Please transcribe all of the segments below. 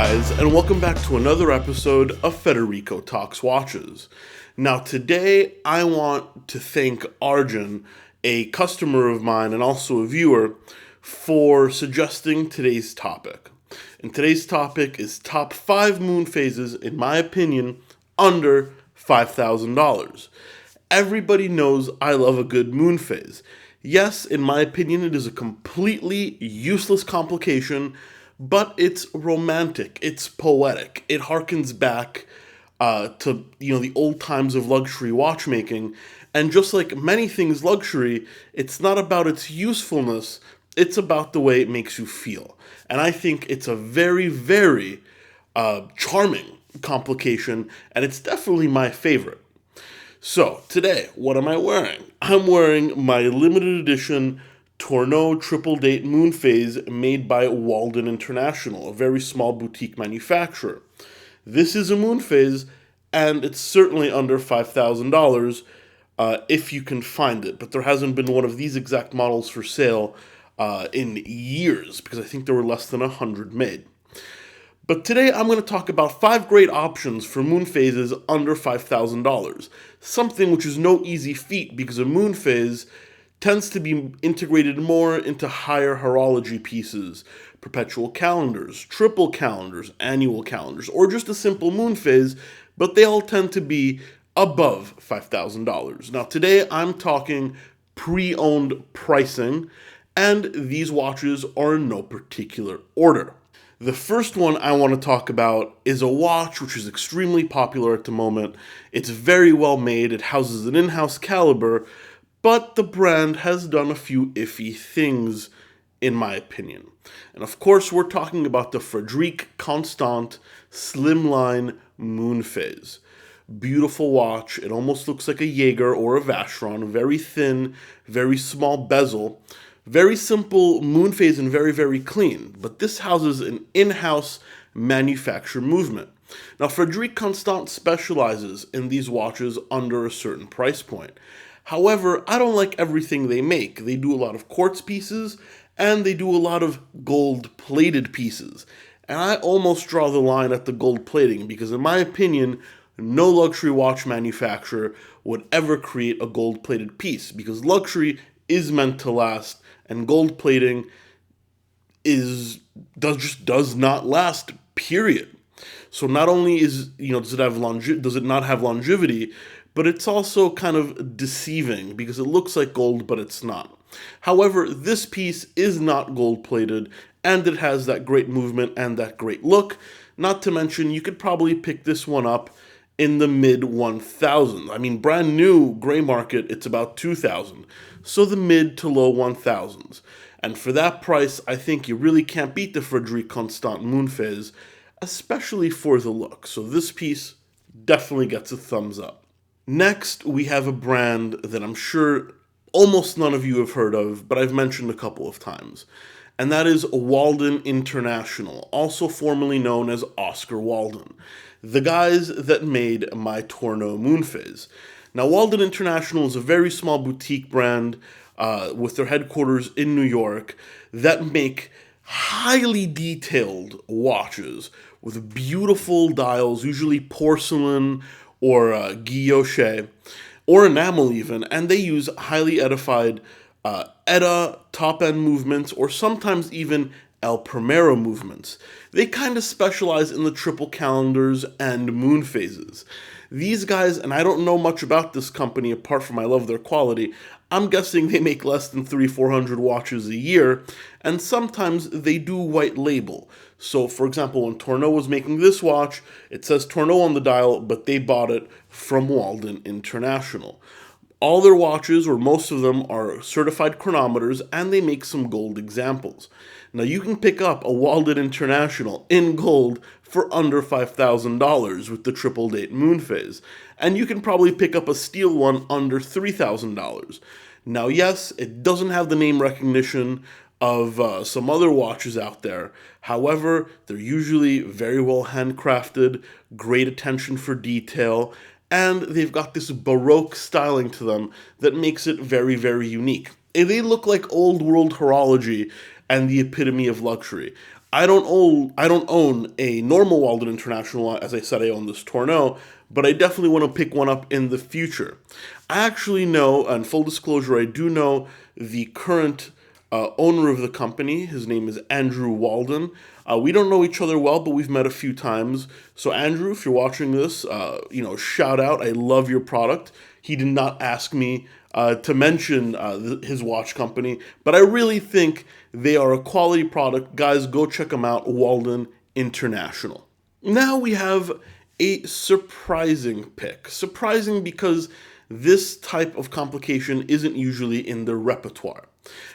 guys, and welcome back to another episode of Federico Talks Watches. Now today I want to thank Arjun, a customer of mine and also a viewer, for suggesting today's topic. And today's topic is top 5 Moonphases, in my opinion, under $5,000. Everybody knows I love a good Moonphase. Yes, in my opinion, it is a completely useless complication, but it's romantic, it's poetic. It harkens back to the old times of luxury watchmaking, and just like many things luxury, it's not about its usefulness, it's about the way it makes you feel. And I think it's a very, very charming complication, and it's definitely my favorite. So, today, what am I wearing? I'm wearing my limited edition Tourneau triple date Moonphase made by Walden International, a very small boutique manufacturer. This is a Moonphase, and it's certainly under $5,000 if you can find it. But there hasn't been one of these exact models for sale in years, because I think there were less than 100 made. But today I'm going to talk about 5 great options for Moonphases under $5,000. Something which is no easy feat, because a Moonphase tends to be integrated more into higher horology pieces, perpetual calendars, triple calendars, annual calendars, or just a simple Moonphase, but they all tend to be above $5,000. Now today I'm talking pre-owned pricing, and these watches are in no particular order. The first one I want to talk about is a watch which is extremely popular at the moment. It's very well made, it houses an in-house caliber, but the brand has done a few iffy things, in my opinion. And of course, we're talking about the Frederick Constance slimline Moonphase. Beautiful watch. It almost looks like a Jaeger or a Vacheron. Very thin, very small bezel. Very simple Moonphase and very, very clean. But this houses an in-house manufacture movement. Now, Frederick Constance specializes in these watches under a certain price point. However, I don't like everything they make. They do a lot of quartz pieces, and they do a lot of gold-plated pieces. And I almost draw the line at the gold plating, because in my opinion, no luxury watch manufacturer would ever create a gold-plated piece, because luxury is meant to last, and gold plating does not last, period. So not only does it not have longevity, but it's also kind of deceiving because it looks like gold, but it's not. However, this piece is not gold-plated, and it has that great movement and that great look. Not to mention, you could probably pick this one up in the mid-1,000s. I mean, brand new gray market, it's about 2,000. So the mid to low 1,000s. And for that price, I think you really can't beat the Frederick Constance Moonphase, especially for the look. So this piece definitely gets a thumbs up. Next, we have a brand that I'm sure almost none of you have heard of, but I've mentioned a couple of times. And that is Waldan International, also formerly known as Oscar Walden. The guys that made my Tourneau Moonphase. Now, Waldan International is a very small boutique brand with their headquarters in New York that make highly detailed watches with beautiful dials, usually porcelain or guilloche, or enamel even, and they use highly edified ETA top-end movements, or sometimes even El Primero movements. They kind of specialize in the triple calendars and Moonphases. These guys, and I don't know much about this company apart from I love their quality, I'm guessing they make less than 300-400 watches a year, and sometimes they do white label. So, for example, when Tourneau was making this watch, it says Tourneau on the dial, but they bought it from Walden International. All their watches, or most of them, are certified chronometers, and they make some gold examples. Now, you can pick up a Walden International in gold for under $5,000 with the triple date Moonphase, and you can probably pick up a steel one under $3,000. Now, yes, it doesn't have the name recognition of some other watches out there. However, they're usually very well handcrafted, great attention for detail, and they've got this Baroque styling to them that makes it very, very unique. They look like old world horology and the epitome of luxury. I don't own a normal Walden International. As I said, I own this Tourneau, but I definitely want to pick one up in the future. I actually know, and full disclosure, I do know the current owner of the company. His name is Andrew Walden. We don't know each other well, but we've met a few times. So Andrew, if you're watching this, shout out. I love your product. He did not ask me to mention his watch company, but I really think they are a quality product. Guys, go check them out, Walden International. Now we have a surprising pick. Surprising because this type of complication isn't usually in their repertoire.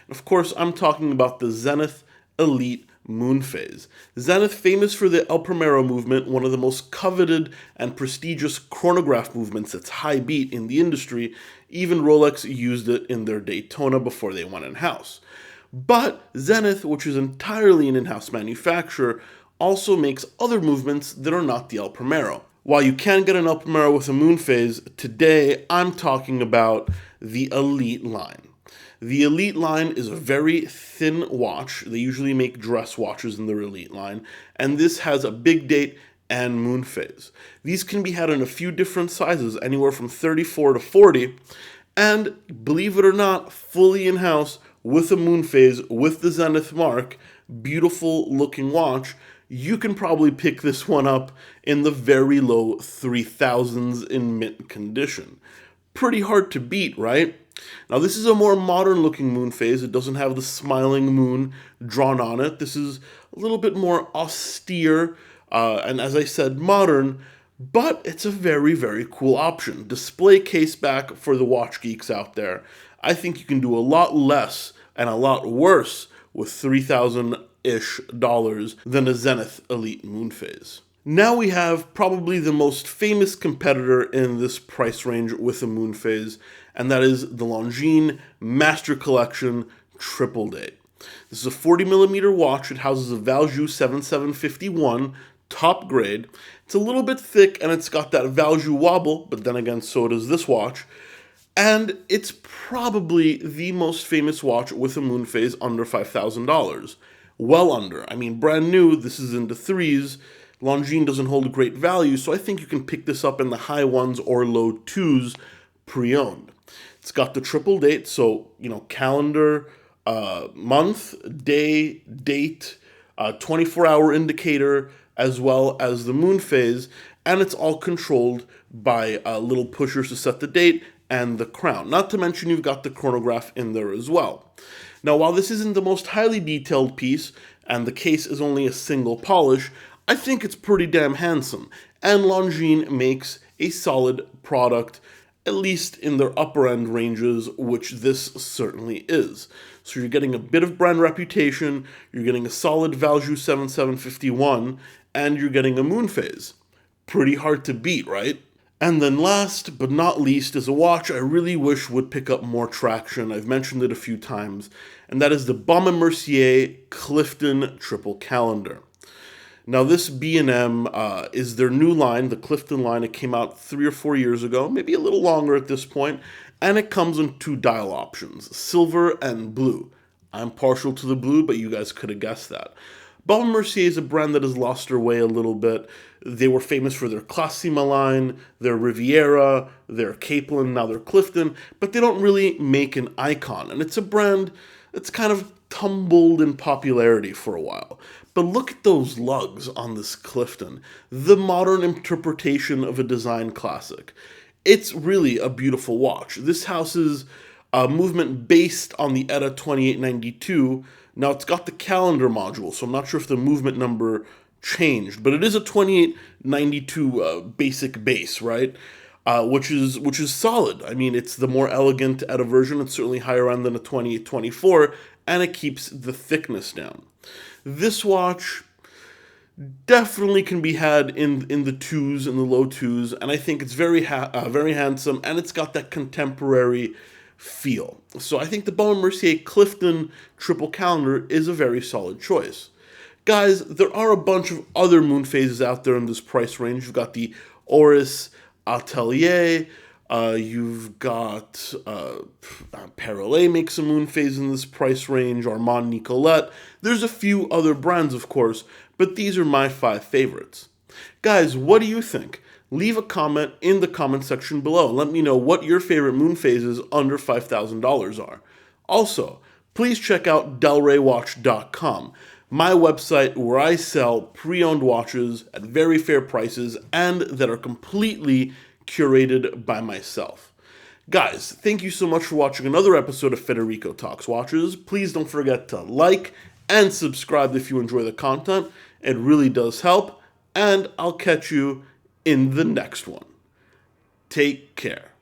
Of course, I'm talking about the Zenith Elite Moonphase. Zenith, famous for the El Primero movement, one of the most coveted and prestigious chronograph movements that's high beat in the industry. Even Rolex used it in their Daytona before they went in-house. But Zenith, which is entirely an in-house manufacturer, also makes other movements that are not the El Primero. While you can get an El Primero with a Moonphase, today I'm talking about the Elite line. The Elite line is a very thin watch. They usually make dress watches in their Elite line, and this has a big date and Moonphase. These can be had in a few different sizes, anywhere from 34 to 40, and believe it or not, fully in-house with a Moonphase, with the Zenith mark, beautiful looking watch. You can probably pick this one up in the very low 3000s in mint condition. Pretty hard to beat, right? Now this is a more modern looking Moonphase. It doesn't have the smiling moon drawn on it. This is a little bit more austere, and as I said, modern, but it's a very, very cool option. Display case back for the watch geeks out there. I think you can do a lot less and a lot worse with $3,000-ish than a Zenith Elite Moonphase. Now we have probably the most famous competitor in this price range with a Moonphase, and that is the Longines Master Collection Triple Date. This is a 40mm watch. It houses a Valjoux 7751 top grade. It's a little bit thick and it's got that Valjoux wobble, but then again, so does this watch. And it's probably the most famous watch with a Moonphase under $5,000. Well under. I mean, brand new, this is in the threes. Longines doesn't hold a great value, so I think you can pick this up in the high ones or low twos pre-owned. It's got the triple date, so, calendar, month, day, date, 24-hour indicator, as well as the Moonphase, and it's all controlled by little pushers to set the date and the crown. Not to mention you've got the chronograph in there as well. Now, while this isn't the most highly detailed piece, and the case is only a single polish, I think it's pretty damn handsome, and Longines makes a solid product, at least in their upper end ranges, which this certainly is. So you're getting a bit of brand reputation, you're getting a solid Valjoux 7751, and you're getting a Moonphase. Pretty hard to beat, right? And then last but not least is a watch I really wish would pick up more traction. I've mentioned it a few times, and that is the Baume Mercier Clifton Triple Calendar. Now this B&M is their new line, the Clifton line. It came out 3 or 4 years ago, maybe a little longer at this point, and it comes in 2 dial options, silver and blue. I'm partial to the blue, but you guys could have guessed that. Baume Mercier is a brand that has lost their way a little bit. They were famous for their Classima line, their Riviera, their Capeland, now their Clifton, but they don't really make an icon. And it's a brand that's kind of tumbled in popularity for a while. But look at those lugs on this Clifton, the modern interpretation of a design classic. It's really a beautiful watch. This houses a movement based on the ETA 2892. Now it's got the calendar module, so I'm not sure if the movement number changed, but it is a 2892 basic base, right? Which is solid. I mean, it's the more elegant ETA version. It's certainly higher end than a 2824, and it keeps the thickness down. This watch definitely can be had in the twos, in the low twos, and I think it's very handsome, and it's got that contemporary feel. So I think the Baume Mercier Clifton Triple Calendar is a very solid choice. Guys, there are a bunch of other Moonphases out there in this price range. You've got the Oris Atelier, You've got Perollet makes a Moonphase in this price range, Armand Nicolette. There's a few other brands, of course, but these are my 5 favorites. Guys, what do you think? Leave a comment in the comment section below. Let me know what your favorite Moonphases under $5,000 are. Also, please check out delraywatch.com, my website where I sell pre-owned watches at very fair prices and that are completely curated by myself. Guys, thank you so much for watching another episode of Federico Talks Watches. Please don't forget to like and subscribe if you enjoy the content. It really does help. And I'll catch you in the next one. Take care.